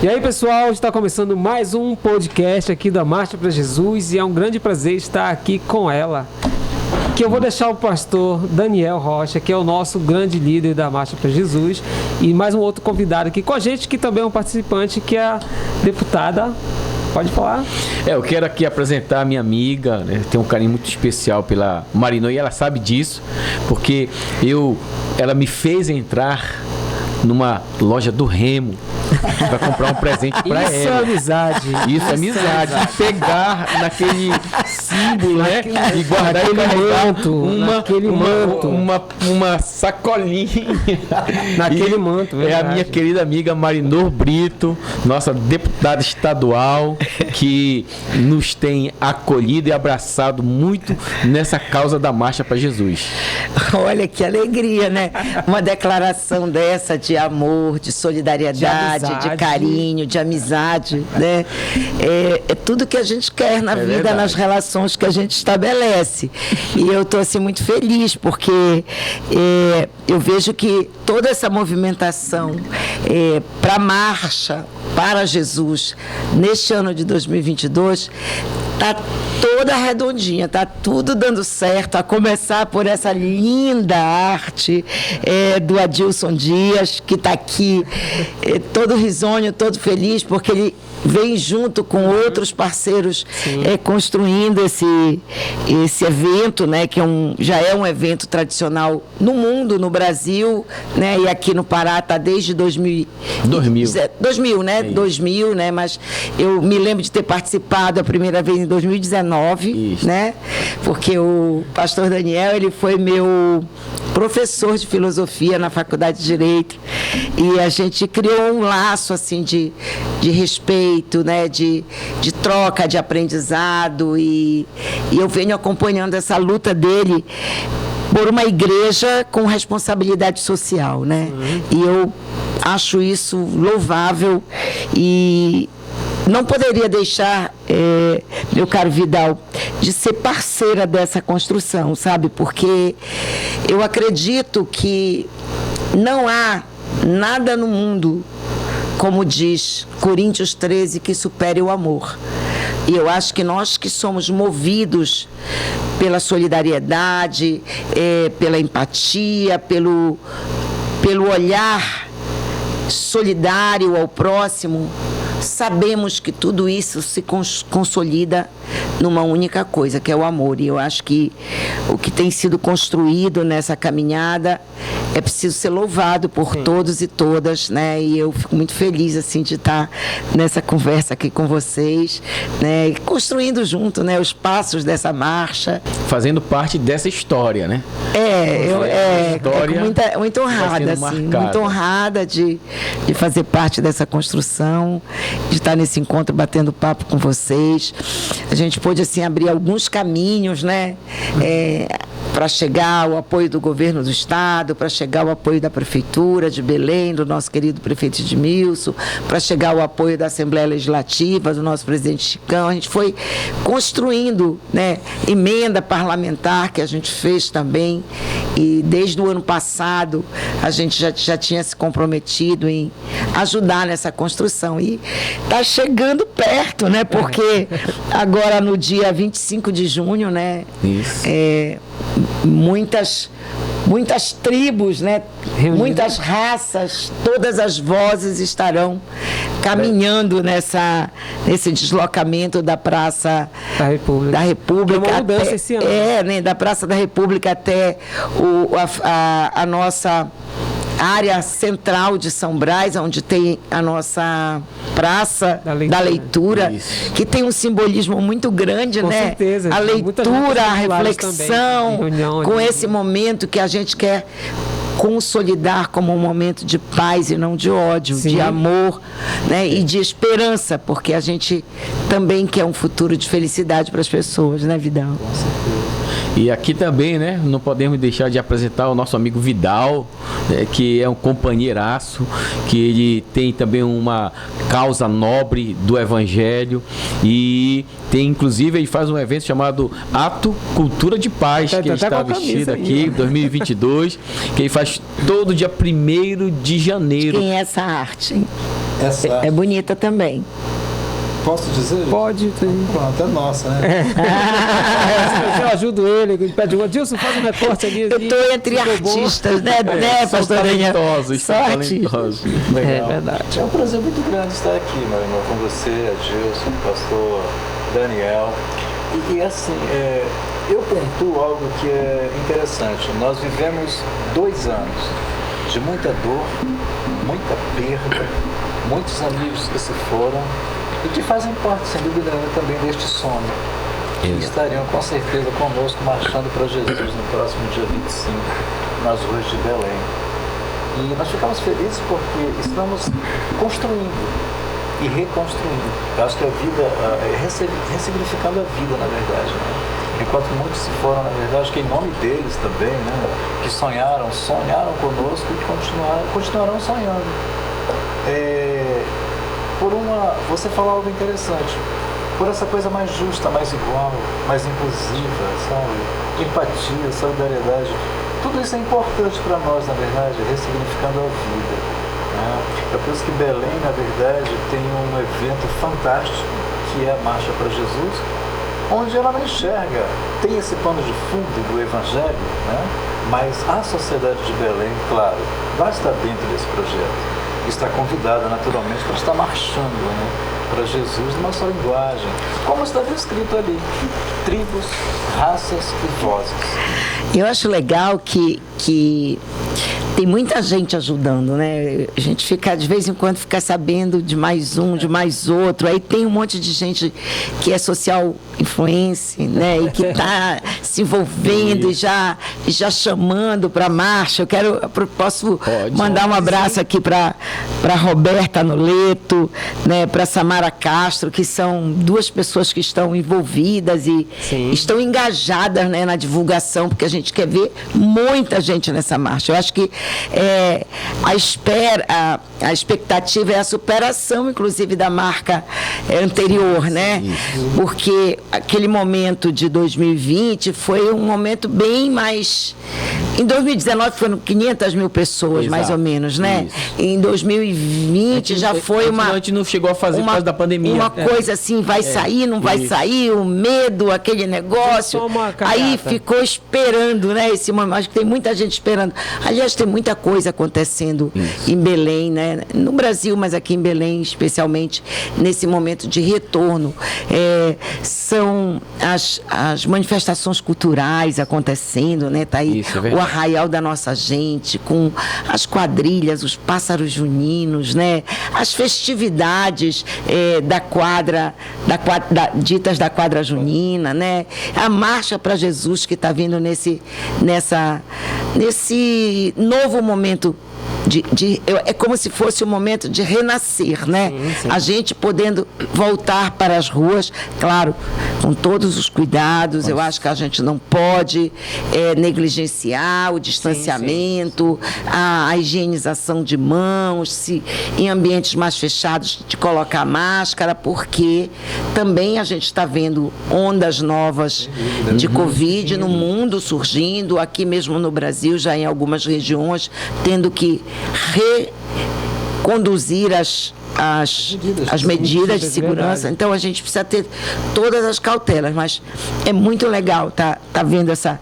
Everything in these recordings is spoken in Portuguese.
E aí, pessoal, está começando mais um podcast aqui da Marcha para Jesus e é um grande prazer estar aqui com ela. Que eu vou deixar o pastor Daniel Rocha, que é o nosso grande líder da Marcha para Jesus, e mais um outro convidado aqui com a gente, que também é um participante, que é a deputada. Pode falar? Eu quero aqui apresentar a minha amiga, né? Tenho um carinho muito especial pela Marinô e ela sabe disso, porque ela me fez entrar numa loja do Remo para comprar um presente para ela. Isso é amizade. Isso é amizade. Pegar naquele símbolo, né? E guardar e carregar uma sacolinha. Naquele manto, verdade. É a minha querida amiga Marinô Brito, nossa deputada estadual, que nos tem acolhido e abraçado muito nessa causa da Marcha para Jesus. Olha que alegria, né? Uma declaração dessa de amor, de solidariedade, de carinho, de amizade, né? É tudo que a gente quer na vida, verdade, nas relações que a gente estabelece. E eu estou assim muito feliz porque eu vejo que toda essa movimentação para a marcha para Jesus neste ano de 2022 está toda redondinha, está tudo dando certo, a começar por essa linda arte do Adilson Dias, que está aqui todo risonho, todo feliz, porque ele vem junto com outros parceiros construindo esse evento, né, que já é um evento tradicional no mundo, no Brasil, né, e aqui no Pará está desde 2000, né? 2000, né? Mas eu me lembro de ter participado a primeira vez em 2019, né? Porque o pastor Daniel, ele foi meu professor de filosofia na Faculdade de Direito e a gente criou um laço assim de respeito, né? De troca, de aprendizado e eu venho acompanhando essa luta dele por uma igreja com responsabilidade social, né? E eu acho isso louvável e não poderia deixar, meu caro Vidal, de ser parceira dessa construção, sabe? Porque eu acredito que não há nada no mundo, como diz Coríntios 13, que supere o amor. E eu acho que nós que somos movidos pela solidariedade, pela empatia, pelo olhar solidário ao próximo, sabemos que tudo isso se consolida numa única coisa, que é o amor. E eu acho que o que tem sido construído nessa caminhada é preciso ser louvado por todos e todas, né? E eu fico muito feliz assim de estar nessa conversa aqui com vocês, né? E construindo junto, né, os passos dessa marcha, fazendo parte dessa história, né? Muito honrada, assim, muito honrada de fazer parte dessa construção, de estar nesse encontro batendo papo com vocês. A gente pôde assim abrir alguns caminhos, né? Para chegar ao apoio do governo do estado, para chegar ao apoio da prefeitura de Belém, do nosso querido prefeito Edmilson, para chegar ao apoio da Assembleia Legislativa, do nosso presidente Chicão. A gente foi construindo, né, emenda parlamentar que a gente fez também, e desde o ano passado a gente já tinha se comprometido em ajudar nessa construção e está chegando perto, né? Porque agora no dia 25 de junho, né? Isso. Muitas tribos, né? Muitas raças, todas as vozes estarão caminhando nesse deslocamento da Praça da República uma mudança esse ano. Né? Da Praça da República até a nossa área central de São Brás, onde tem a nossa Praça da Leitura, que tem um simbolismo muito grande, com né? Certeza. A leitura, a reflexão, com esse momento que a gente quer consolidar como um momento de paz e não de ódio, de amor, né? E de esperança, porque a gente também quer um futuro de felicidade para as pessoas, né, Vidal? Com certeza. E aqui também, né, não podemos deixar de apresentar o nosso amigo Vidal, que é um companheiraço, que ele tem também uma causa nobre do Evangelho e tem, inclusive, ele faz um evento chamado Ato Cultura de Paz, que ele está vestido aqui, em 2022, que ele faz todo dia 1º de janeiro. Quem é essa arte, hein? É bonita também. Posso dizer? Pode. Pronto, é nossa, né? Eu ajudo ele, pede um Dilson, faz um recorte ali. Eu estou entre artistas, né, pastor Daniel? Só artistas. É verdade. É um prazer muito grande estar aqui, meu irmão, com você, Adilson, pastor Daniel. E assim, eu pontuo algo que é interessante. Nós vivemos 2 anos de muita dor, muita perda, muitos amigos que se foram e que fazem parte, sem dúvida nenhuma, também deste sonho. E estariam com certeza conosco marchando para Jesus no próximo dia 25, nas ruas de Belém. E nós ficamos felizes porque estamos construindo e reconstruindo. Eu acho que a vida, ressignificando a vida, na verdade, né? Enquanto muitos se foram, na verdade, acho que em nome deles também, né? Que sonharam conosco e continuarão sonhando. Você falou algo interessante, por essa coisa mais justa, mais igual, mais inclusiva, sabe? Empatia, solidariedade, tudo isso é importante para nós, na verdade, ressignificando a vida, né? É por isso que Belém, na verdade, tem um evento fantástico, que é a Marcha para Jesus, onde ela não enxerga, tem esse pano de fundo do Evangelho, né? Mas a sociedade de Belém, claro, vai estar dentro desse projeto. Está convidada naturalmente para estar marchando, né, para Jesus numa só linguagem, como está descrito ali: tribos, raças e vozes. Eu acho legal que tem muita gente ajudando, né? A gente fica, de vez em quando, fica sabendo de mais um, de mais outro. Aí tem um monte de gente que é social influencer, né? E que está se envolvendo e já chamando para a marcha. Posso mandar um abraço aqui para Roberta Noleto, né? Para Samara Castro, que são 2 pessoas que estão envolvidas e estão engajadas, né, na divulgação, porque a gente quer ver muita gente nessa marcha. Eu acho que a expectativa é a superação, inclusive, da marca anterior, né? Porque aquele momento de 2020 foi um momento bem mais... Em 2019 foram 500 mil pessoas, mais ou menos, né? Em 2020 já foi uma... A gente não chegou a fazer por causa da pandemia. Uma coisa assim, vai sair, não vai sair, o medo, aquele negócio. Aí ficou esperando, né? Esse momento. Acho que tem muita gente esperando. Aliás, tem muita coisa acontecendo em Belém, né? No Brasil, mas aqui em Belém, especialmente nesse momento de retorno. São as manifestações culturais acontecendo, né? Tá aí o arraial da nossa gente, com as quadrilhas, os pássaros juninos, né? As festividades ditas da quadra junina, né? A marcha para Jesus que está vindo nesse novo momento é como se fosse um momento de renascer, né? Sim. A gente podendo voltar para as ruas, claro, com todos os cuidados. Eu acho que a gente não pode negligenciar o distanciamento, a higienização de mãos, em ambientes mais fechados, de colocar máscara, porque também a gente está vendo ondas novas de Covid no mundo surgindo, aqui mesmo no Brasil, já em algumas regiões, tendo que reconduzir as medidas de segurança. Então a gente precisa ter todas as cautelas, mas é muito legal tá vendo essa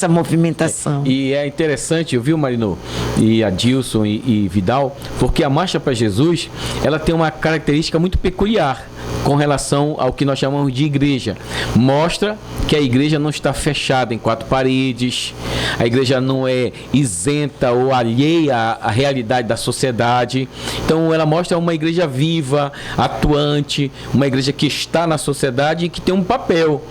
movimentação. E é interessante, viu, Marino e Adilson e Vidal, porque a Marcha para Jesus, ela tem uma característica muito peculiar com relação ao que nós chamamos de igreja. Mostra que a igreja não está fechada em 4 paredes, a igreja não é isenta ou alheia à realidade da sociedade. Então ela mostra uma igreja viva, atuante, uma igreja que está na sociedade e que tem um papel.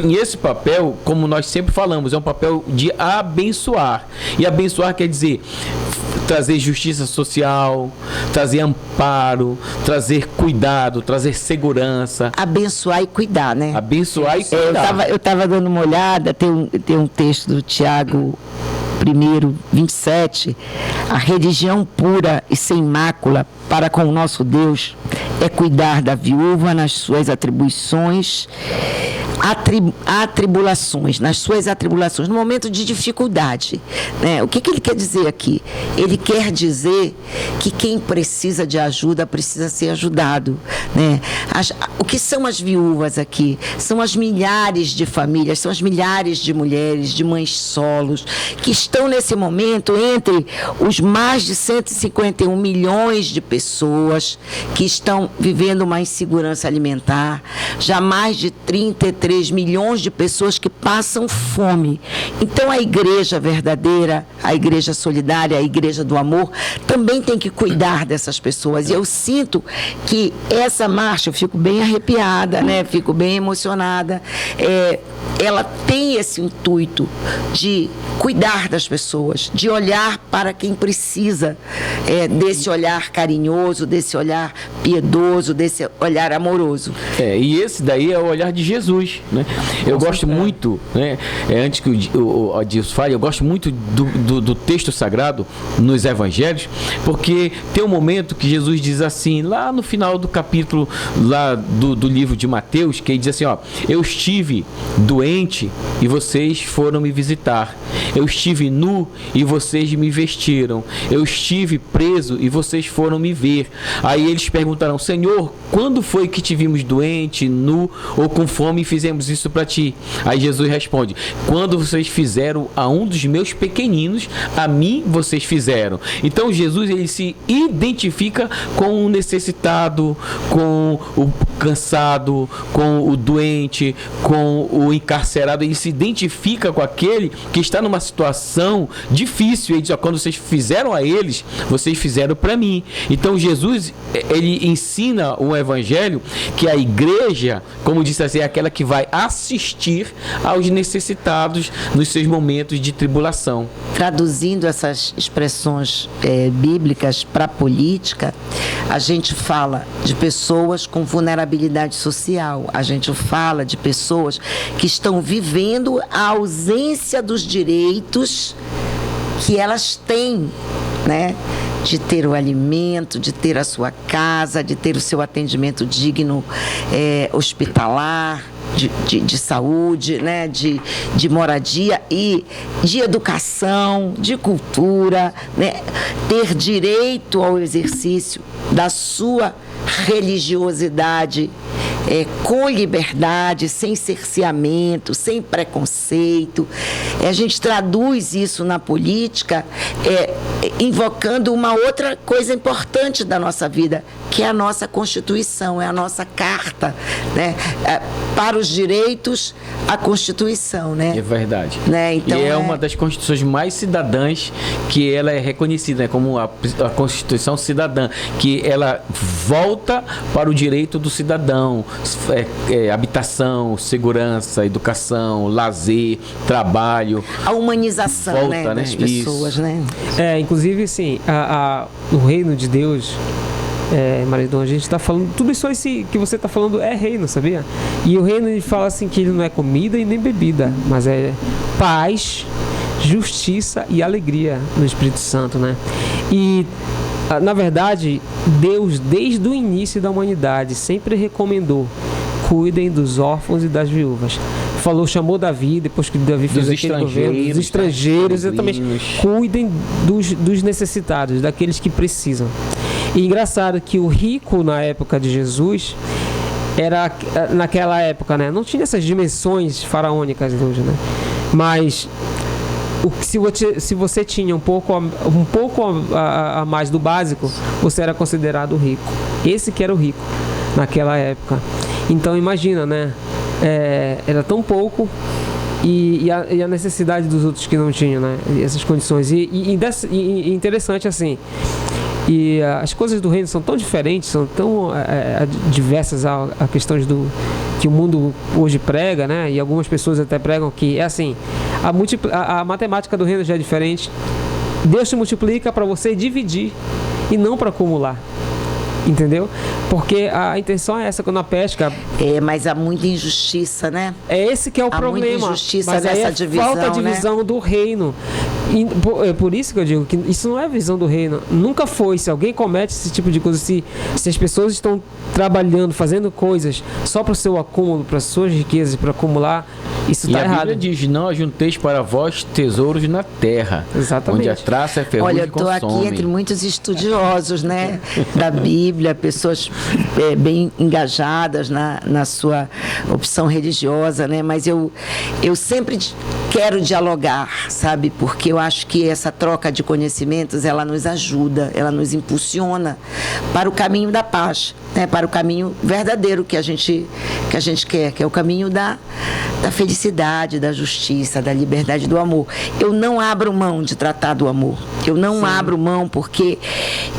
E esse papel, como nós sempre falamos, é um papel de abençoar. E abençoar quer dizer trazer justiça social, trazer amparo, trazer cuidado, trazer segurança. Abençoar e cuidar, né? Abençoar e cuidar. Eu estava dando uma olhada, tem um texto do Tiago 1:27, a religião pura e sem mácula para com o nosso Deus é cuidar da viúva nas suas atribuições, atribulações, nas suas atribulações, no momento de dificuldade, né? O que ele quer dizer aqui? Ele quer dizer que quem precisa de ajuda precisa ser ajudado, né? O que são as viúvas aqui? São as milhares de famílias, são as milhares de mulheres, de mães solos, que estão nesse momento entre os mais de 151 milhões de pessoas que estão vivendo uma insegurança alimentar, já mais de 33 milhões de pessoas que passam fome. Então, a igreja verdadeira, a igreja solidária, a igreja do amor, também tem que cuidar dessas pessoas. E eu sinto que essa marcha, eu fico bem arrepiada, né? Fico bem emocionada. Ela tem esse intuito de cuidar das pessoas, de olhar para quem precisa desse olhar carinhoso, desse olhar piedoso, desse olhar amoroso. E esse daí é o olhar de Jesus, né? Eu gosto muito, né? Antes que o Adilson fale, eu gosto muito do texto sagrado nos evangelhos, porque tem um momento que Jesus diz assim, lá no final do capítulo lá do livro de Mateus, que ele diz assim, ó, eu estive doente e vocês foram me visitar, eu estive nu e vocês me vestiram, eu estive preso e vocês foram me ver. Aí eles perguntarão, Senhor, quando foi que te vimos doente, nu ou com fome e fizemos isso para ti? Aí Jesus responde, quando vocês fizeram a um dos meus pequeninos, a mim vocês fizeram. Então Jesus, ele se identifica com o necessitado, com o cansado, com o doente, com o encarcerado. Ele se identifica com aquele que está numa situação difícil. Ele diz, ó, quando vocês fizeram a eles, vocês fizeram para mim. Então Jesus, ele ensina o evangelho que a igreja, como disse assim, é aquela que vai assistir aos necessitados nos seus momentos de tribulação. Traduzindo essas expressões bíblicas para a política, a gente fala de pessoas com vulnerabilidade social, a gente fala de pessoas que estão vivendo a ausência dos direitos que elas têm, né? De ter o alimento, de ter a sua casa, de ter o seu atendimento digno hospitalar, de saúde, né? de moradia e de educação, de cultura, né? Ter direito ao exercício da sua religiosidade com liberdade, sem cerceamento, sem preconceito. A gente traduz isso na política invocando uma outra coisa importante da nossa vida, que é a nossa Constituição, é a nossa carta, né? Para os direitos, a Constituição, né? É verdade. Né? Então, e é uma das constituições mais cidadãs, que ela é reconhecida, né, como a Constituição cidadã, que ela volta para o direito do cidadão, habitação, segurança, educação, lazer, trabalho. A humanização, volta, né, das pessoas, isso. Né? Inclusive, assim, o reino de Deus, Maridon, a gente está falando, tudo isso aí que você está falando é reino, sabia? E o reino, ele fala assim que ele não é comida e nem bebida, mas é paz, justiça e alegria no Espírito Santo, né? E na verdade, Deus, desde o início da humanidade, sempre recomendou: cuidem dos órfãos e das viúvas. Chamou Davi, depois que Davi fez aquele governo, dos estrangeiros, exatamente. Cuidem dos necessitados, daqueles que precisam. E engraçado que o rico na época de Jesus era, naquela época, né, não tinha essas dimensões faraônicas hoje, né? Mas se você tinha um pouco a mais do básico, você era considerado rico. Esse que era o rico naquela época. Então imagina, né? Era tão pouco e a necessidade dos outros que não tinham, né? Essas condições. E interessante assim. E as coisas do reino são tão diferentes, são tão diversas a questões que o mundo hoje prega, né? E algumas pessoas até pregam que é assim, a matemática do reino já é diferente. Deus te multiplica para você dividir e não para acumular. Entendeu? Porque a intenção é essa, quando a pesca... Mas há muita injustiça, né? É esse que é o problema. Muita injustiça mas nessa aí divisão, falta a divisão, né? do reino. É por isso que eu digo que isso não é visão do reino. Nunca foi. Se alguém comete esse tipo de coisa, se as pessoas estão trabalhando, fazendo coisas só para o seu acúmulo, para as suas riquezas, para acumular, isso está errado. E a Bíblia diz, não ajunteis para vós tesouros na terra. Exatamente. Onde a traça é ferrugem Olha, eu estou aqui entre muitos estudiosos, né, da Bíblia, pessoas bem engajadas na sua opção religiosa, né, mas eu sempre quero dialogar, sabe, porque eu acho que essa troca de conhecimentos, ela nos ajuda, ela nos impulsiona para o caminho da paz, né, para o caminho verdadeiro que a gente quer, que é o caminho da felicidade, da justiça, da liberdade, do amor. Eu não abro mão de tratar do amor. Eu não abro mão porque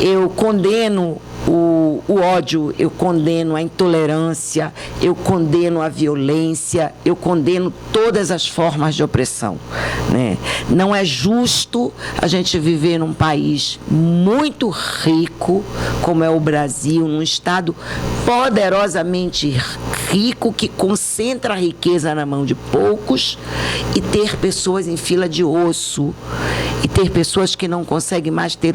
eu condeno o ódio, eu condeno a intolerância, eu condeno a violência, eu condeno todas as formas de opressão, né? Não é justo a gente viver num país muito rico, como é o Brasil, num estado poderosamente rico, que concentra a riqueza na mão de poucos, e ter pessoas em fila de osso, e ter pessoas que não conseguem mais ter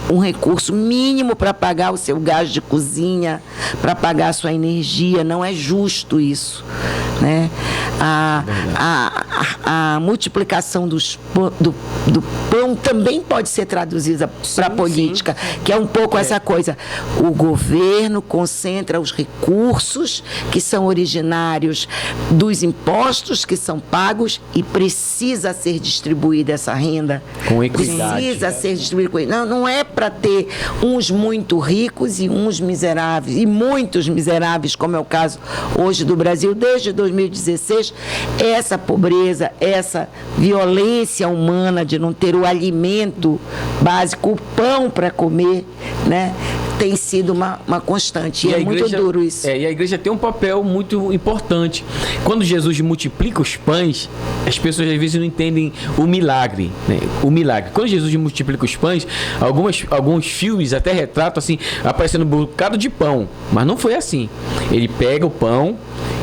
um recurso mínimo para pagar o seu gás de cozinha, para pagar a sua energia. Não é justo isso, né? A multiplicação do pão também pode ser traduzida para a política, que é um pouco essa coisa. O governo concentra os recursos que são originários dos impostos que são pagos e precisa ser distribuída essa renda. Com equidade. Precisa ser distribuída. Não é para ter uns muito ricos e uns miseráveis, e muitos miseráveis, como é o caso hoje do Brasil, desde 2016, essa pobreza, essa violência humana de não ter o alimento básico, o pão para comer, né, tem sido uma constante. E é muito duro isso. E a igreja tem um papel muito importante. Quando Jesus multiplica os pães, as pessoas às vezes não entendem o milagre, né? O milagre. Quando Jesus multiplica os pães, alguns filmes até retratam assim, aparecendo um bocado de pão. Mas não foi assim. Ele pega o pão,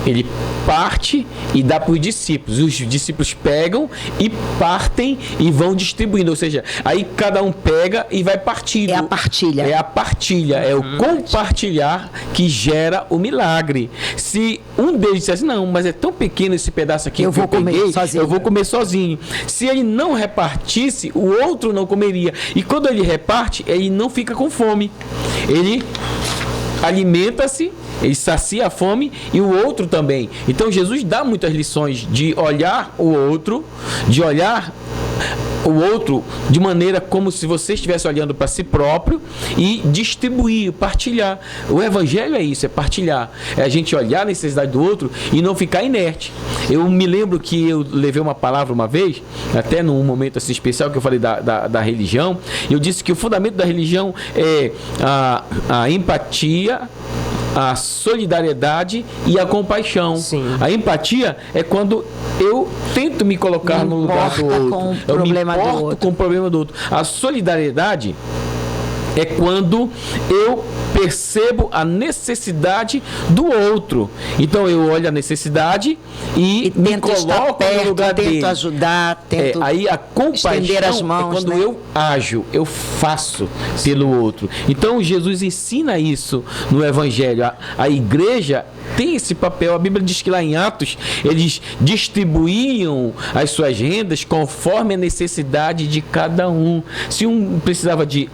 ele parte e dá para os discípulos. Os discípulos pegam e partem e vão distribuindo. Ou seja, aí cada um pega e vai partindo. É a partilha. É a partilha. É o compartilhar que gera o milagre. Se um deles dissesse, não, mas é tão pequeno esse pedaço aqui, eu vou comer sozinho. Se ele não repartisse, o outro não comeria. E quando ele reparte, ele não fica com fome. Ele alimenta-se, ele sacia a fome e o outro também. Então Jesus dá muitas lições de olhar o outro, de maneira como se você estivesse olhando para si próprio e distribuir, partilhar. O evangelho é isso, é partilhar. É a gente olhar a necessidade do outro e não ficar inerte. Eu me lembro que eu levei uma palavra uma vez, até num momento assim especial que eu falei da religião, e eu disse que o fundamento da religião é a empatia, a solidariedade e a compaixão. Sim. A empatia é quando eu tento me colocar no lugar do outro. Eu me importo com o problema do outro. A solidariedade é quando eu percebo a necessidade do outro. Então eu olho a necessidade e me coloco no lugar dele. Tento ajudar, tento aí a compaixão estender as mãos, é quando eu ajo, eu faço pelo outro. Então Jesus ensina isso no Evangelho. A igreja tem esse papel. A Bíblia diz que lá em Atos eles distribuíam as suas rendas conforme a necessidade de cada um. Se um precisava de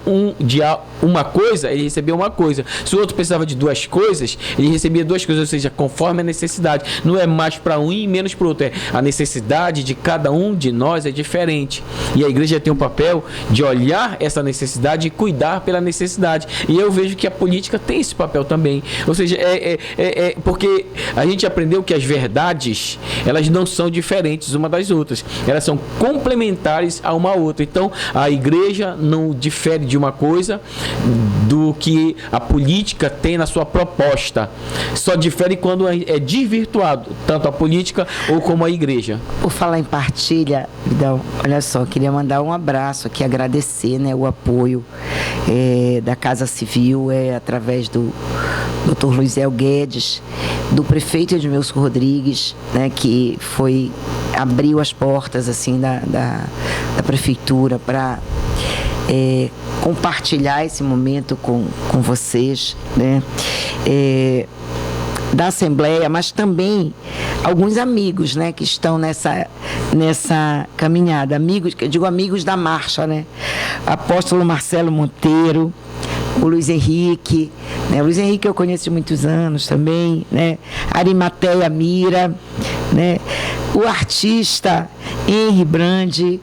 uma coisa, ele recebia uma coisa. Se o outro precisava de duas coisas, ele recebia duas coisas, ou seja, conforme a necessidade. Não é mais para um e menos para o outro. A necessidade de cada um de nós é diferente. E a igreja tem um papel de olhar essa necessidade e cuidar pela necessidade. E eu vejo que a política tem esse papel também. Ou seja, porque a gente aprendeu que as verdades, elas não são diferentes uma das outras. Elas são complementares a uma outra. Então, a igreja não difere de uma coisa do que a política tem na sua proposta. Só difere quando é desvirtuado, tanto a política ou como a igreja. Por falar em partilha, Vidal, olha só, queria mandar um abraço aqui, agradecer, né, o apoio da Casa Civil, através do Dr. Luizel Guedes, do prefeito Edmilson Rodrigues, né, que abriu as portas assim da prefeitura para compartilhar esse momento com vocês, né? Da Assembleia, mas também alguns amigos, né, que estão nessa caminhada, amigos da marcha, né? Apóstolo Marcelo Monteiro, o Luiz Henrique, né? O Luiz Henrique eu conheço de muitos anos também, né? Arimateia Mira, né? O artista Henri Brandi,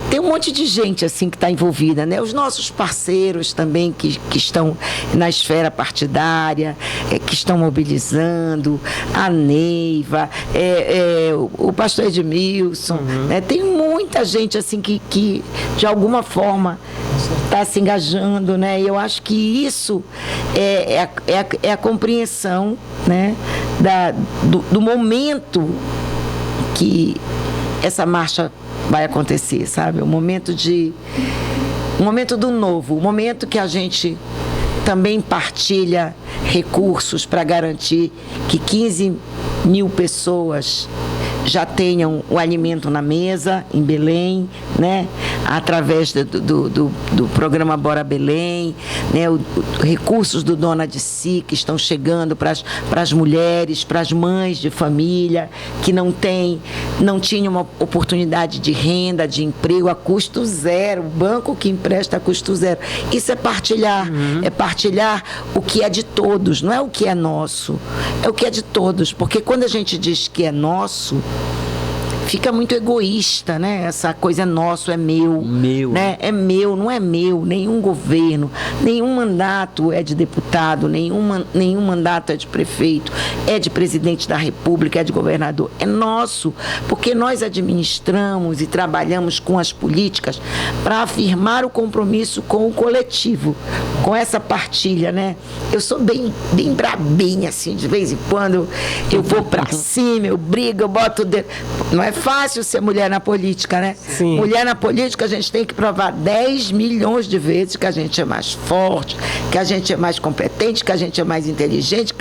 tem um monte de gente assim que está envolvida, né? Os nossos parceiros também que estão na esfera partidária, que estão mobilizando, a Neiva, o pastor Edmilson, né? Tem muita gente assim que de alguma forma está se engajando, né? E eu acho que isso é a compreensão, né? Do momento que essa marcha vai acontecer, sabe? O momento do novo, o momento que a gente também partilha recursos para garantir que 15 mil pessoas já tenham o alimento na mesa em Belém, né? Através do programa Bora Belém, né? Recursos do Dona de Si que estão chegando para as mulheres, para as mães de família que não tinham uma oportunidade de renda, de emprego a custo zero, o banco que empresta a custo zero. Isso é partilhar, é partilhar o que é de todos, não é o que é nosso, é o que é de todos, porque quando a gente diz que é nosso, fica muito egoísta, né? Essa coisa é nosso, é meu, né? É meu, não é meu, nenhum governo, nenhum mandato é de deputado, nenhum mandato é de prefeito, é de presidente da República, é de governador, é nosso, porque nós administramos e trabalhamos com as políticas para afirmar o compromisso com o coletivo, com essa partilha, né? Eu sou bem brabinha, assim, de vez em quando eu vou para cima, eu brigo, eu boto o dedo. Não é fácil ser mulher na política, né? Sim. Mulher na política, a gente tem que provar 10 milhões de vezes que a gente é mais forte, que a gente é mais competente, que a gente é mais inteligente.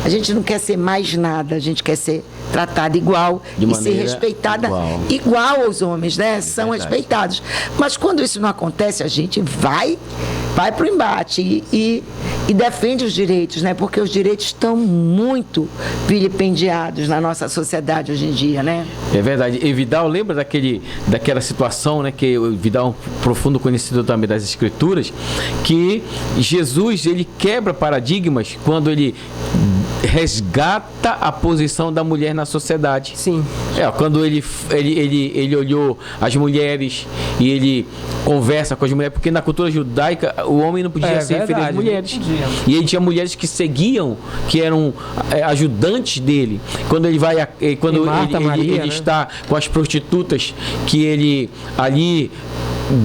A gente não quer ser mais nada, a gente quer ser tratada igual e ser respeitada igual aos homens, né? São respeitados. Mas quando isso não acontece, a gente vai para o embate e defende os direitos, né? Porque os direitos estão muito vilipendiados na nossa sociedade hoje em dia, né? É verdade. E Vidal, lembra daquela situação, né? Que o Vidal é um profundo conhecedor também das Escrituras, que Jesus, ele quebra paradigmas quando ele resgata a posição da mulher na sociedade. Sim. Quando ele olhou as mulheres e ele conversa com as mulheres, porque na cultura judaica o homem não podia ser referido às mulheres. E ele tinha mulheres que seguiam, que eram ajudantes dele. Quando ele vai, quando ele né? está com as prostitutas, que ele ali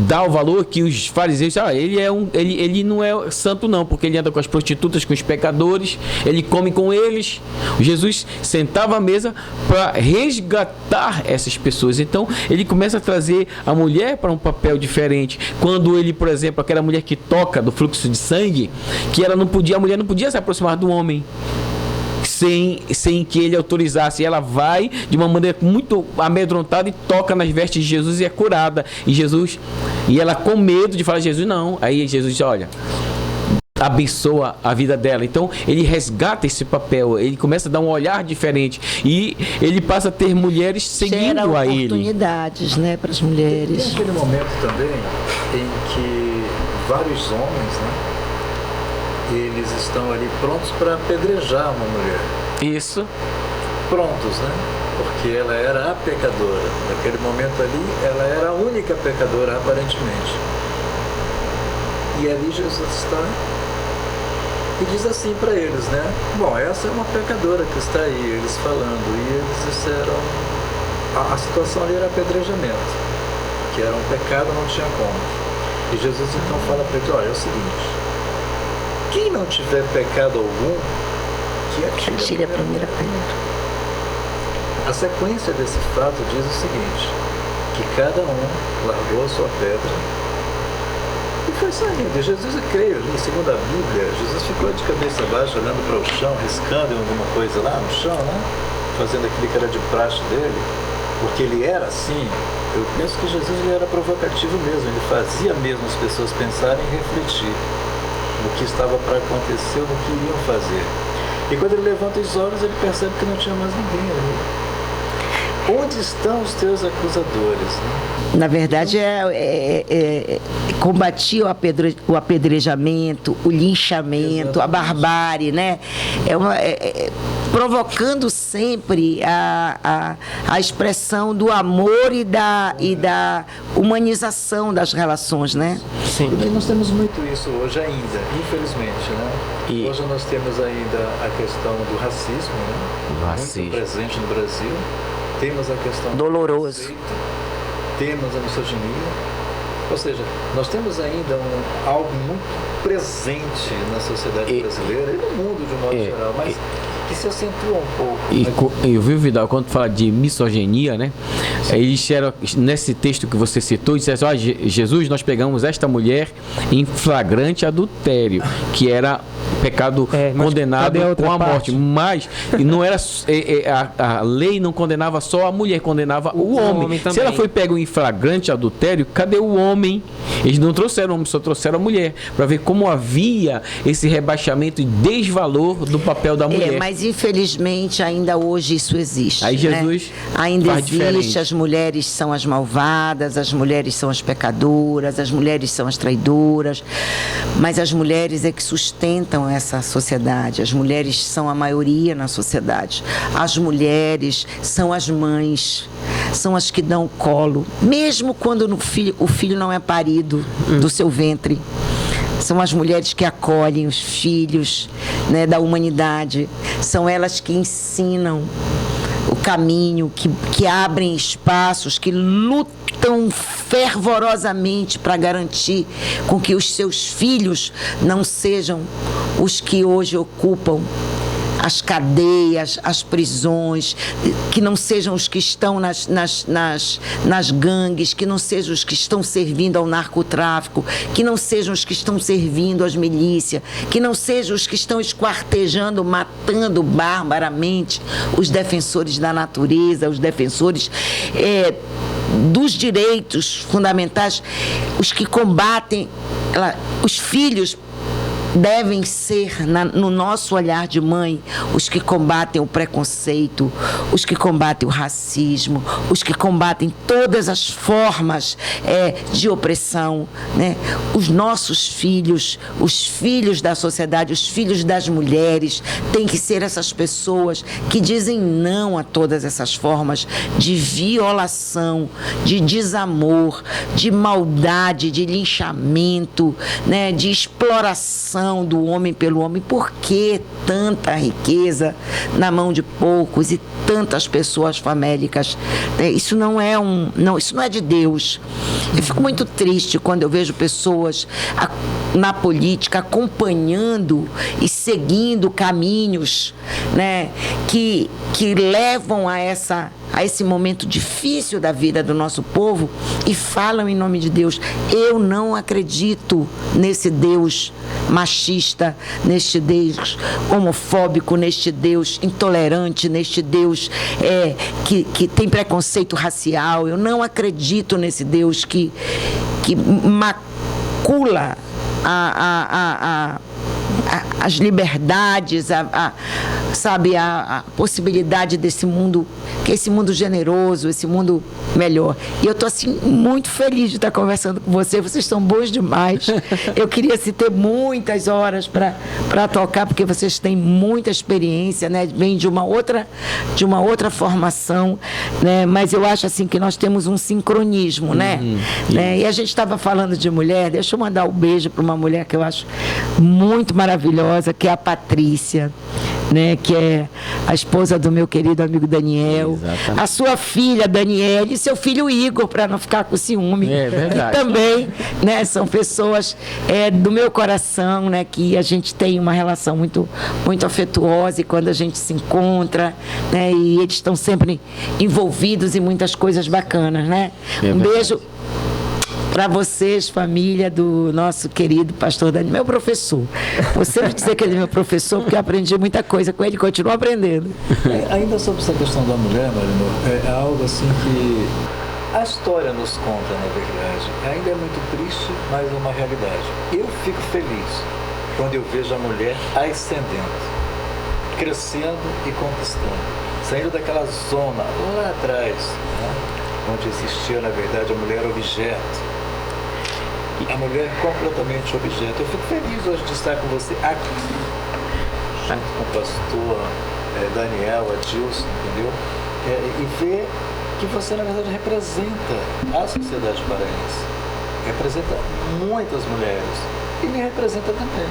dá o valor que os fariseus, ele não é santo não, porque ele anda com as prostitutas, com os pecadores, ele come com eles. Jesus sentava à mesa para resgatar essas pessoas. Então ele começa a trazer a mulher para um papel diferente. Quando ele, por exemplo, aquela mulher que toca do fluxo de sangue, que a mulher não podia se aproximar do homem sem que ele autorizasse. Ela vai de uma maneira muito amedrontada e toca nas vestes de Jesus e é curada. E ela com medo de falar, Jesus não. Aí Jesus diz, olha, abençoa a vida dela. Então ele resgata esse papel, ele começa a dar um olhar diferente e ele passa a ter mulheres seguindo a ele. Oportunidades, né, para as mulheres. Tem aquele momento também em que vários homens, né, eles estão ali prontos para apedrejar uma mulher. Isso. Prontos, né? Porque ela era a pecadora. Naquele momento ali, ela era a única pecadora, aparentemente. E ali Jesus está e diz assim para eles, né? Bom, essa é uma pecadora que está aí, eles falando. E eles disseram... A situação ali era apedrejamento, que era um pecado, não tinha como. E Jesus então fala para eles, olha, é o seguinte... Quem não tiver pecado algum, que atire a primeira pedra. A sequência desse fato diz o seguinte, que cada um largou a sua pedra e foi saindo. Jesus, eu creio, segundo a Bíblia, Jesus ficou de cabeça baixa, olhando para o chão, riscando em alguma coisa lá no chão, né? Fazendo aquilo que era de praxe dele, porque ele era assim. Eu penso que Jesus ele era provocativo mesmo, ele fazia mesmo as pessoas pensarem e refletir no que estava para acontecer, no que iriam fazer. E quando ele levanta os olhos, ele percebe que não tinha mais ninguém ali. Onde estão os teus acusadores? Né? Na verdade, combatia o apedrejamento, o linchamento, a barbárie, né? Provocando sempre a expressão do amor e da humanização das relações, né? Sim. E nós temos muito isso hoje ainda, infelizmente, né? Hoje nós temos ainda a questão do racismo, né? Muito presente no Brasil. Temos a questão doloroso. Do preconceito, temos a misoginia. Ou seja, nós temos ainda algo muito presente na sociedade brasileira e no mundo de um modo geral, mas que se acentua um pouco. E eu vi, Vidal, quando fala de misoginia, né? Eles disseram, nesse texto que você citou, disseram, Jesus, nós pegamos esta mulher em flagrante adultério, que era pecado condenado com a morte. Mas não era a lei não condenava só a mulher, condenava o homem. Se ela foi pega em flagrante adultério, cadê o homem? Eles não trouxeram o homem, só trouxeram a mulher, para ver como havia esse rebaixamento e desvalor do papel da mulher. Mas infelizmente ainda hoje isso existe. Aí Jesus ainda existe, diferente. As mulheres são as malvadas, as mulheres são as pecadoras, as mulheres são as traidoras, mas as mulheres é que sustentam essa sociedade, as mulheres são a maioria na sociedade, as mulheres são as mães, são as que dão o colo, mesmo quando o filho não é parido do seu ventre. São as mulheres que acolhem os filhos, né, da humanidade. São elas que ensinam o caminho, que abrem espaços, que lutam fervorosamente para garantir com que os seus filhos não sejam os que hoje ocupam as cadeias, as prisões, que não sejam os que estão nas gangues, que não sejam os que estão servindo ao narcotráfico, que não sejam os que estão servindo às milícias, que não sejam os que estão esquartejando, matando barbaramente os defensores da natureza, os defensores dos direitos fundamentais, os que combatem os filhos. Devem ser, no nosso olhar de mãe, os que combatem o preconceito, os que combatem o racismo, os que combatem todas as formas de opressão, né? Os nossos filhos, os filhos da sociedade, os filhos das mulheres, têm que ser essas pessoas que dizem não a todas essas formas de violação, de desamor, de maldade, de linchamento, né? De exploração do homem pelo homem. Por que tanta riqueza na mão de poucos e tantas pessoas famélicas? Isso não é isso não é de Deus. Eu fico muito triste quando eu vejo pessoas na política acompanhando e seguindo caminhos, né, que levam a esse momento difícil da vida do nosso povo e falam em nome de Deus. Eu não acredito nesse Deus machista, neste Deus homofóbico, neste Deus intolerante, neste Deus que tem preconceito racial. Eu não acredito nesse Deus que macula as liberdades, a possibilidade desse mundo, que é esse mundo generoso, esse mundo melhor. E eu estou assim muito feliz de estar conversando com vocês são bons demais. Eu queria assim, ter muitas horas para tocar, porque vocês têm muita experiência, né? Vem de uma outra formação, né? Mas eu acho assim que nós temos um sincronismo, né? E a gente estava falando de mulher, deixa eu mandar um beijo para uma mulher que eu acho muito maravilhosa, que é a Patrícia, né, que é a esposa do meu querido amigo Daniel. Exatamente. A sua filha Daniela e seu filho Igor, para não ficar com ciúme. É verdade. Que também, né, são pessoas do meu coração, né, que a gente tem uma relação muito, muito afetuosa, e quando a gente se encontra, né, e eles estão sempre envolvidos em muitas coisas bacanas, né? Um beijo para vocês, família do nosso querido pastor Daniel, meu professor. Vou sempre dizer que ele é meu professor, porque eu aprendi muita coisa com ele e continuo aprendendo. Ainda sobre essa questão da mulher, Marino, é algo assim que a história nos conta, na verdade. Ainda é muito triste, mas é uma realidade. Eu fico feliz quando eu vejo a mulher ascendendo, crescendo e conquistando, saindo daquela zona lá atrás, né, onde existia, na verdade, a mulher objeto. A mulher completamente objeto. Eu fico feliz hoje de estar com você aqui, junto com o pastor Daniel, Adilson, entendeu? E ver que você, na verdade, representa a sociedade paraense. Representa muitas mulheres. E me representa também.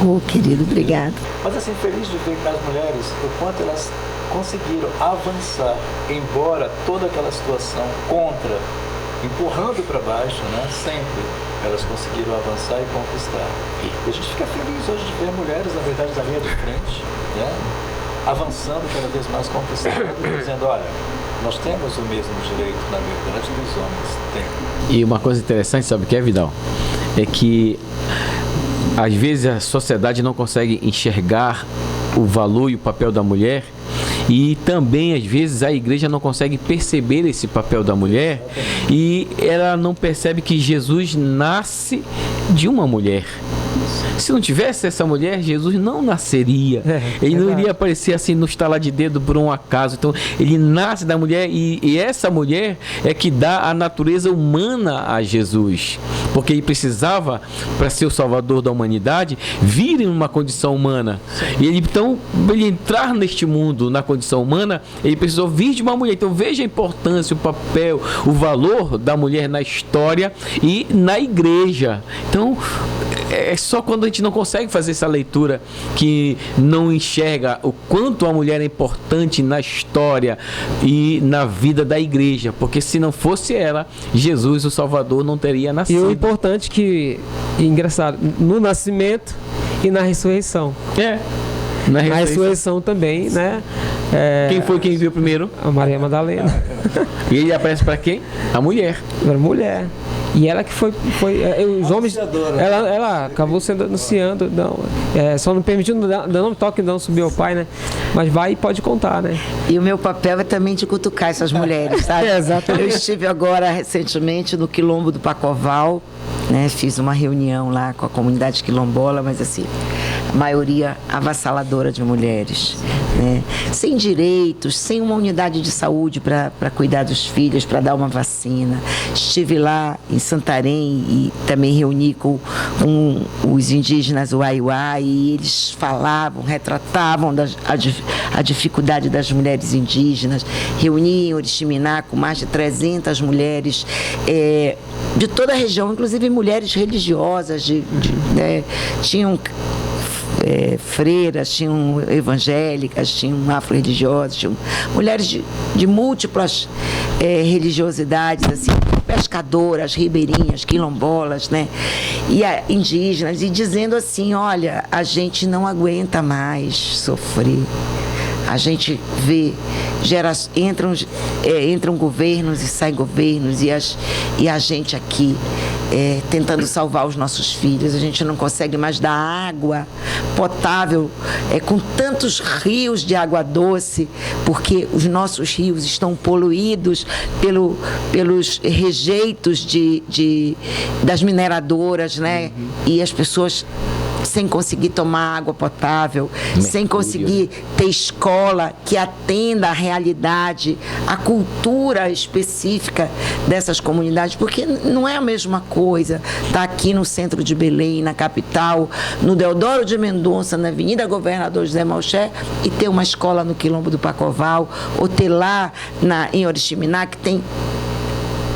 Oh, querido, obrigado. Mas assim, feliz de ver que as mulheres, o quanto elas conseguiram avançar, embora toda aquela situação contra, empurrando para baixo, né, sempre elas conseguiram avançar e conquistar. E a gente fica feliz hoje de ver mulheres, na verdade, da linha de frente, né, avançando cada vez mais, conquistando, dizendo, olha, nós temos o mesmo direito, na verdade, que os homens têm. E uma coisa interessante, sabe o que é, Vidal? É que às vezes a sociedade não consegue enxergar o valor e o papel da mulher, e também às vezes a igreja não consegue perceber esse papel da mulher, e ela não percebe que Jesus nasce de uma mulher. Se não tivesse essa mulher, Jesus não nasceria. Ele não iria aparecer assim no estalar de dedo por um acaso. Então, ele nasce da mulher, e essa mulher é que dá a natureza humana a Jesus. Porque ele precisava, para ser o salvador da humanidade, vir em uma condição humana. E ele, então, ele entrar neste mundo na condição humana, ele precisou vir de uma mulher. Então, veja a importância, o papel, o valor da mulher na história e na igreja. Então, é só quando a gente não consegue fazer essa leitura que não enxerga o quanto a mulher é importante na história e na vida da igreja, porque se não fosse ela, Jesus, o Salvador, não teria nascido. E o importante que, engraçado, no nascimento e na ressurreição. Na ressurreição também, né? Quem foi quem viu primeiro? A Maria Madalena. E ele aparece para quem? A mulher. A mulher. E ela que foi os homens, ela acabou sendo anunciando, não, só não permitindo, não toque, não subir ao pai, né? Mas vai e pode contar, né? E o meu papel é também de cutucar essas mulheres, sabe? Exatamente. Eu estive agora recentemente no Quilombo do Pacoval, né? Fiz uma reunião lá com a comunidade quilombola, mas assim, a maioria avassaladora de mulheres, né? Sem direitos, sem uma unidade de saúde para cuidar dos filhos, para dar uma vacina. Estive lá em Santarém e também reuni com os indígenas Uaiuá, e eles falavam, retratavam a dificuldade das mulheres indígenas. Reuni em Oriximiná com mais de 300 mulheres de toda a região, inclusive mulheres religiosas, né? Tinham freiras, tinham evangélicas, tinham afro-religiosas, tinham mulheres de múltiplas religiosidades, assim, pescadoras, ribeirinhas, quilombolas, né? E indígenas, e dizendo assim, olha, a gente não aguenta mais sofrer. A gente vê, entram governos e saem governos, e a gente aqui tentando salvar os nossos filhos. A gente não consegue mais dar água potável com tantos rios de água doce, porque os nossos rios estão poluídos pelos rejeitos das mineradoras, né? E as pessoas sem conseguir tomar água potável, sem conseguir ter escola que atenda à realidade, à cultura específica dessas comunidades, porque não é a mesma coisa estar aqui no centro de Belém, na capital, no Deodoro de Mendonça, na Avenida Governador José Malcher, e ter uma escola no Quilombo do Pacoval, ou ter lá em Oriximiná, que tem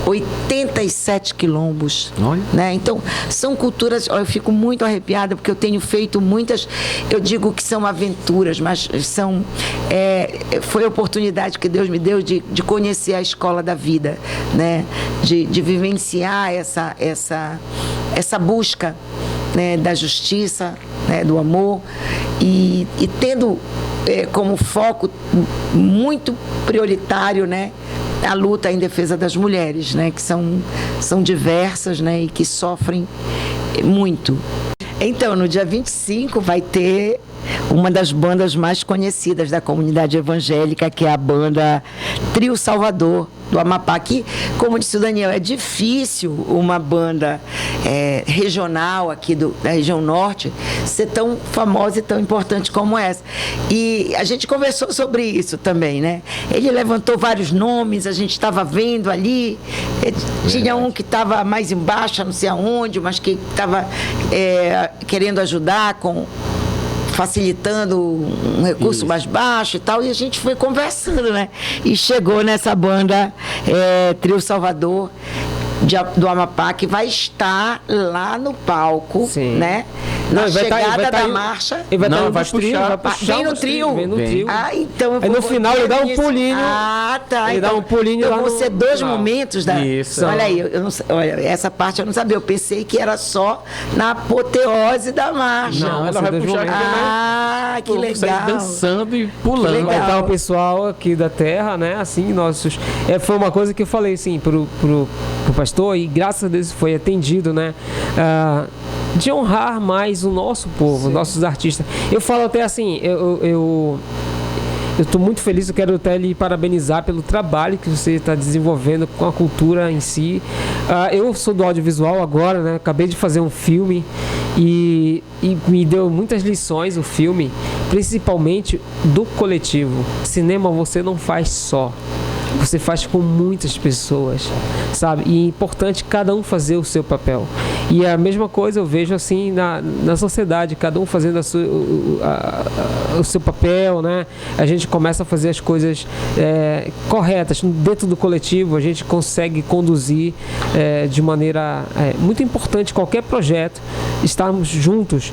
87 quilombos, né? Então, são culturas, eu fico muito arrepiada, porque eu tenho feito muitas, eu digo que são aventuras, mas foi a oportunidade que Deus me deu de conhecer a escola da vida, né? De vivenciar essa busca, né? Da justiça, né? Do amor, e tendo como foco muito prioritário, né? a luta em defesa das mulheres, né? Que são diversas, né? E que sofrem muito. Então, no dia 25 vai ter uma das bandas mais conhecidas da comunidade evangélica, que é a banda Trio Salvador, do Amapá, que, como disse o Daniel, é difícil uma banda regional aqui da região norte ser tão famosa e tão importante como essa. E a gente conversou sobre isso também, né? Ele levantou vários nomes, a gente estava vendo ali, tinha um que estava mais embaixo, não sei aonde, mas que estava querendo ajudar facilitando um recurso mais baixo e tal, e a gente foi conversando, né? E chegou nessa banda Trio Salvador do Amapá, que vai estar lá no palco, Sim. né? Na chegada da marcha. Ele vai Não, vai puxar. Vem no trio. Vem no trio. Ah, então eu Aí no vou final ele dá um nisso. pulinho. Ah, tá. Ele dá um pulinho então lá vão no ser dois final. momentos da. Isso. Olha aí, eu não, olha, essa parte eu não sabia. Eu pensei que era só na apoteose da marcha. Não, ela você vai dois puxar momentos. aqui, né? Ah, que Vamos sair legal. dançando e pulando. Que Vai legal. estar o pessoal aqui da terra, né? Assim, nossos. Foi uma coisa que eu falei assim pro pastor, e graças a Deus foi atendido, né? De honrar mais o nosso povo, os nossos artistas. Eu falo até assim, eu estou muito feliz, eu quero até lhe parabenizar pelo trabalho que você está desenvolvendo com a cultura em si. Eu sou do audiovisual agora, né? Acabei de fazer um filme e me deu muitas lições o filme, principalmente do coletivo. Cinema você não faz só. Você faz com muitas pessoas, sabe? E é importante cada um fazer o seu papel. E a mesma coisa eu vejo assim na sociedade, cada um fazendo o seu papel, né? A gente começa a fazer as coisas corretas. Dentro do coletivo a gente consegue conduzir de maneira muito importante qualquer projeto. Estarmos juntos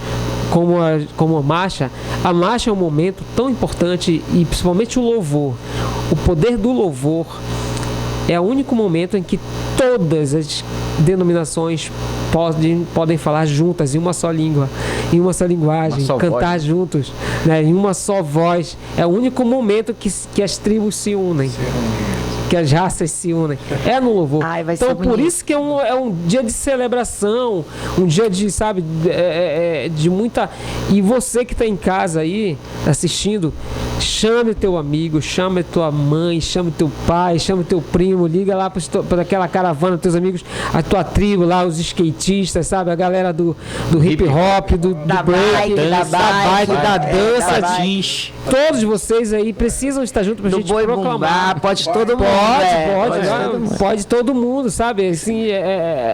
como a marcha. A marcha é um momento tão importante, e principalmente o louvor. O poder do louvor é o único momento em que todas as denominações podem falar juntas em uma só língua, em uma só linguagem, Uma só cantar voz. juntos, né, em uma só voz. É o único momento que as tribos se unem. Que as raças se unem. É no louvor. Ai, vai ser então, por bonito. isso que é um dia de celebração, um dia de, sabe, de muita... E você que está em casa aí, assistindo, chame teu amigo, chame tua mãe, chame teu pai, chame teu primo, liga lá para aquela caravana, teus amigos, a tua tribo lá, os skatistas, sabe? A galera do hip hop, do Da break, bike, da bike, da dança, da jeans. Todos vocês aí precisam estar juntos pra Do gente boi proclamar. bumbá, pode todo mundo. Pode todo mundo, sabe? Assim,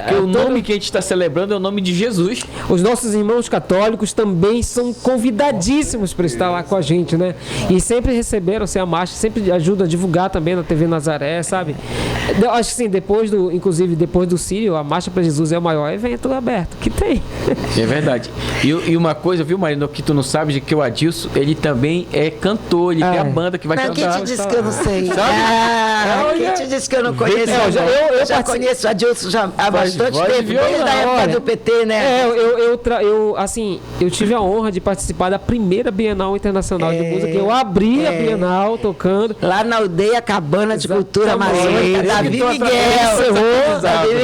Porque o nome que a gente está celebrando é o nome de Jesus. Os nossos irmãos católicos também são convidadíssimos para estar lá com a gente, né? E sempre receberam a marcha, sempre ajudam a divulgar também na TV Nazaré, sabe? Eu acho que sim, inclusive depois do Sírio, a Marcha para Jesus é o maior evento aberto que tem. É verdade. E uma coisa, viu, Marino, que tu não sabes, de que o Adilson, ele também é cantor, ele tem a banda que vai Não, quem cantar. te disse que eu não sei? Sabe? Quem te disse que eu não conheço? Eu já conheço o Adilson há bastante voz de tempo, violão, desde a época olha. do PT, né? Eu tive a honra de participar da primeira Bienal Internacional de Música. Eu abri a Bienal tocando. Lá na aldeia Cabana de Cultura Exatamente. Amazônica, Davi Miguel.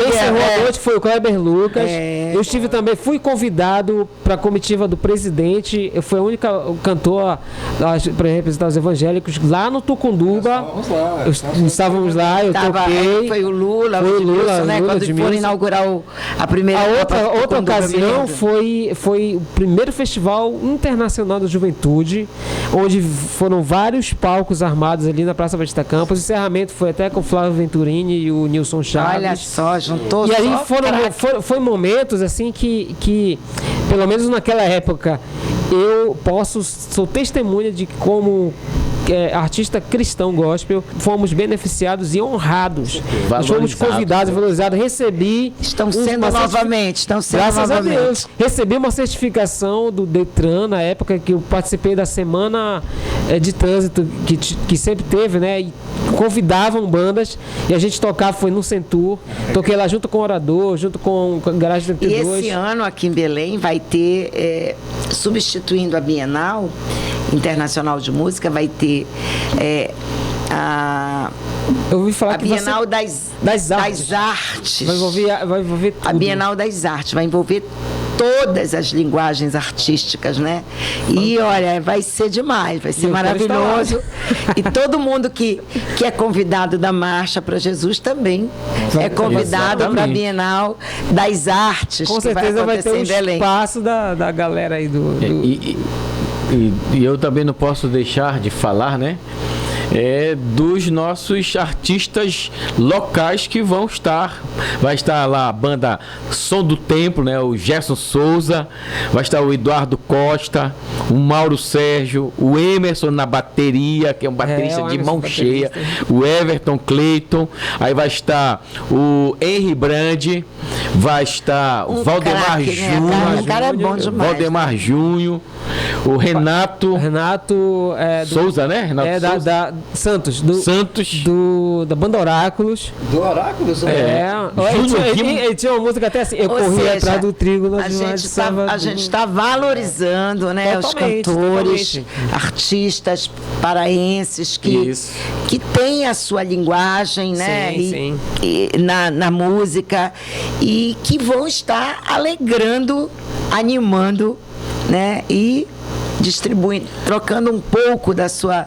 Encerrou a noite, foi o Kleber Lucas. Eu estive também, fui convidado para a comitiva do presidente. Eu fui a única cantor para representar os evangélicos lá no Tucunduba. Estávamos lá, eu toquei. Foi o Lula, Foi o Lula, Edmilson, né? Lula, Quando Edmilson. foram inaugurar a primeira Outra ocasião foi o primeiro Festival Internacional da Juventude, onde foram vários palcos armados ali na Praça Batista Campos. O encerramento foi até com o Flávio Venturini e o Nilson Chaves. Olha só, juntou E aí só foi momentos assim que, pelo menos naquela época, sou testemunha de como artista cristão gospel, fomos beneficiados e honrados. Nós fomos convidados, valorizados, recebi. Estão sendo novamente. Graças a Deus. Recebi uma certificação do Detran na época que eu participei da semana de trânsito que sempre teve, né? E convidavam bandas e a gente tocava, foi no Centur. Toquei lá junto com o Orador, junto com a Garagem 32. E esse ano aqui em Belém vai ter, substituindo a Bienal Internacional de Música, vai ter Eu ouvi falar A que Bienal das Artes. Vai envolver tudo. A Bienal das Artes vai envolver todas as linguagens artísticas, né? E olha, vai ser demais, vai ser maravilhoso. E todo mundo que é convidado da Marcha para Jesus também é convidado para a Bienal das Artes. Com certeza vai ter um espaço da galera aí do... E eu também não posso deixar de falar, né? Dos nossos artistas locais que vão estar. Vai estar lá a banda Som do Templo, né? O Gerson Souza, vai estar o Eduardo Costa, o Mauro Sérgio, o Emerson na bateria, que é um baterista de mão cheia, o Everton Clayton, aí vai estar o Henry Brandi, vai estar o Valdemar Júnior, o cara é bom demais. Valdemar Júnior, o Renato Souza, né? Renato Souza. Santos. Santos. Da banda Oráculos. Do Oráculos? Ele tinha uma música até assim, eu corri atrás do trigo. A gente está valorizando, né, os cantores, artistas paraenses que têm a sua linguagem, né, na música e que vão estar alegrando, animando, né, e distribuindo, trocando um pouco da sua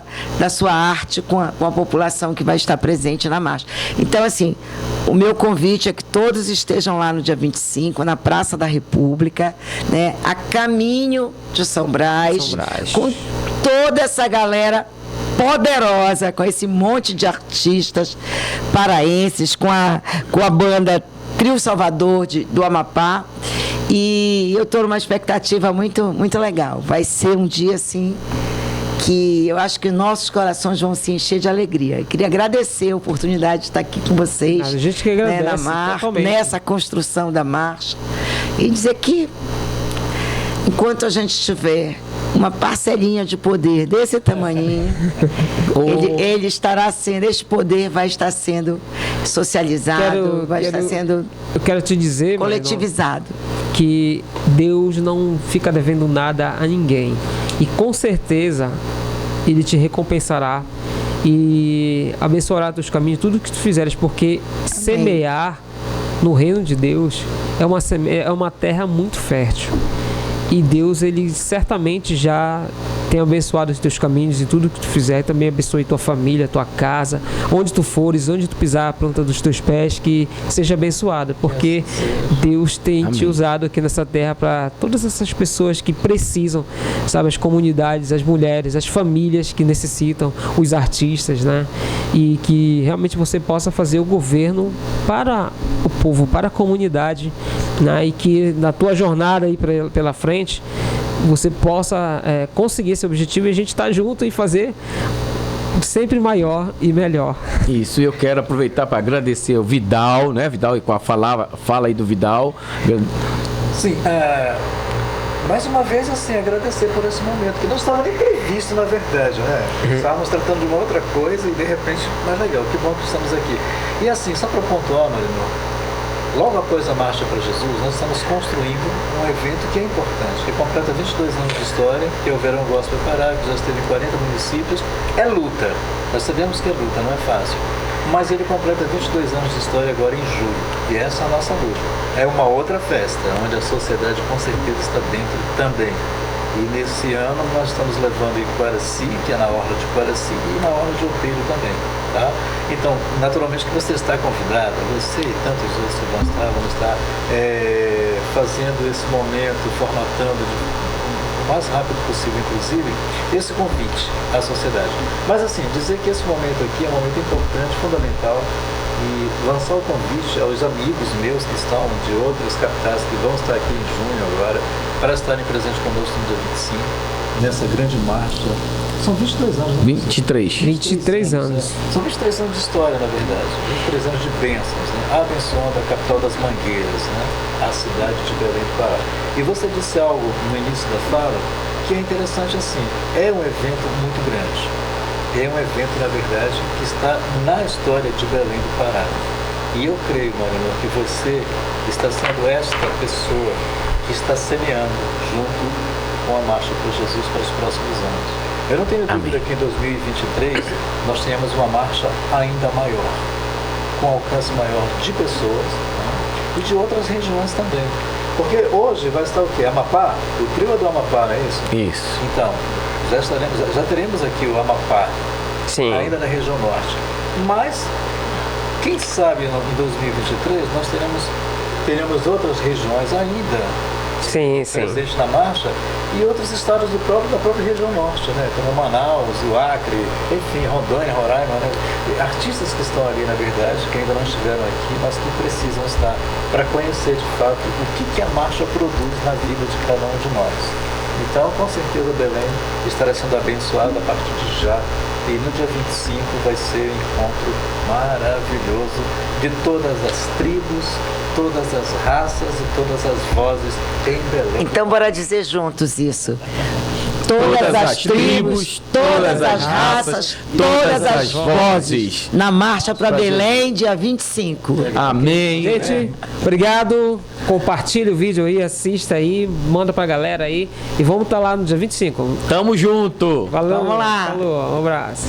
arte com a população que vai estar presente na marcha. Então, assim, o meu convite é que todos estejam lá no dia 25, na Praça da República, né, a caminho de São Brás, com toda essa galera poderosa, com esse monte de artistas paraenses, com a banda Trio Salvador do Amapá. E eu estou numa expectativa muito, muito legal. Vai ser um dia, assim, que eu acho que nossos corações vão se encher de alegria. Eu queria agradecer a oportunidade de estar aqui com vocês. A gente que agradece, né, na marcha, nessa construção da marcha. E dizer que, enquanto a gente tiver uma parcelinha de poder desse tamanhinho, ele estará sendo, este poder vai estar sendo socializado, eu quero te dizer, coletivizado. Que Deus não fica devendo nada a ninguém. E com certeza Ele te recompensará e abençoará teus caminhos, tudo que tu fizeres, porque semear no reino de Deus é uma terra muito fértil. E Deus, Ele certamente já tem abençoado os teus caminhos e tudo que tu fizer. Também abençoe tua família, tua casa, onde tu fores, onde tu pisar a planta dos teus pés, que seja abençoada, porque Deus tem te usado aqui nessa terra para todas essas pessoas que precisam, sabe, as comunidades, as mulheres, as famílias que necessitam, os artistas, né? E que realmente você possa fazer o governo para o povo, para a comunidade, né? E que na tua jornada aí pela frente você possa conseguir esse objetivo e a gente estar junto e fazer sempre maior e melhor. Isso, eu quero aproveitar para agradecer o Vidal, né? Vidal, e com a fala aí do Vidal. Sim, mais uma vez, assim, agradecer por esse momento, que não estava nem previsto, na verdade, né? Estávamos tratando de uma outra coisa e, de repente, mais legal, que bom que estamos aqui. E, assim, só para pontuar, Marino, logo após a Marcha para Jesus, nós estamos construindo um evento que é importante, que completa 22 anos de história, que é o Verão Gospel Pará, que já esteve em 40 municípios. É luta, nós sabemos que é luta, não é fácil, mas ele completa 22 anos de história agora em julho, e essa é a nossa luta. É uma outra festa, onde a sociedade com certeza está dentro também. E nesse ano nós estamos levando em Quaraci, que é na orla de Quaraci, e na orla de Outeiro também. Tá? Então, naturalmente que você está convidado, você e tantos outros que vão estar fazendo esse momento, formatando o mais rápido possível, inclusive, esse convite à sociedade. Mas assim, dizer que esse momento aqui é um momento importante, fundamental, e lançar o convite aos amigos meus que estão de outras capitais, que vão estar aqui em junho agora, para estarem presentes conosco no dia 25, nessa grande marcha. São 22 anos, né? 23 anos. São 23 anos de história, na verdade. 23 anos de bênçãos, né? Abençoando a capital das Mangueiras, né? A cidade de Belém do Pará. E você disse algo no início da fala que é interessante assim. É um evento muito grande. É um evento, na verdade, que está na história de Belém do Pará. E eu creio, Marino, que você está sendo esta pessoa que está semeando junto com a Marcha para Jesus para os próximos anos. Eu não tenho dúvida que em 2023 nós tenhamos uma marcha ainda maior, com alcance maior de pessoas, né? E de outras regiões também. Porque hoje vai estar o quê? Amapá? O trio do Amapá, não é isso? Isso. Então, já teremos aqui o Amapá, Sim. ainda na região norte. Mas, quem sabe em 2023 nós teremos outras regiões ainda Sim, sim. presentes na marcha e outros estados da própria região norte, né? Como Manaus, o Acre, enfim, Rondônia, Roraima, né? E artistas que estão ali, na verdade, que ainda não estiveram aqui, mas que precisam estar para conhecer de fato o que a marcha produz na vida de cada um de nós. Então, com certeza, Belém estará sendo abençoada a partir de já. E no dia 25 vai ser um encontro maravilhoso de todas as tribos, todas as raças e todas as vozes em Belém. Então, bora dizer juntos isso. Todas as tribos, todas as raças, todas as vozes. Na marcha para Belém, dia 25. Amém. Gente, obrigado. Compartilhe o vídeo aí, assista aí, manda pra galera aí. E vamos estar lá no dia 25. Tamo junto. Valeu. Vamos lá. Falou, um abraço.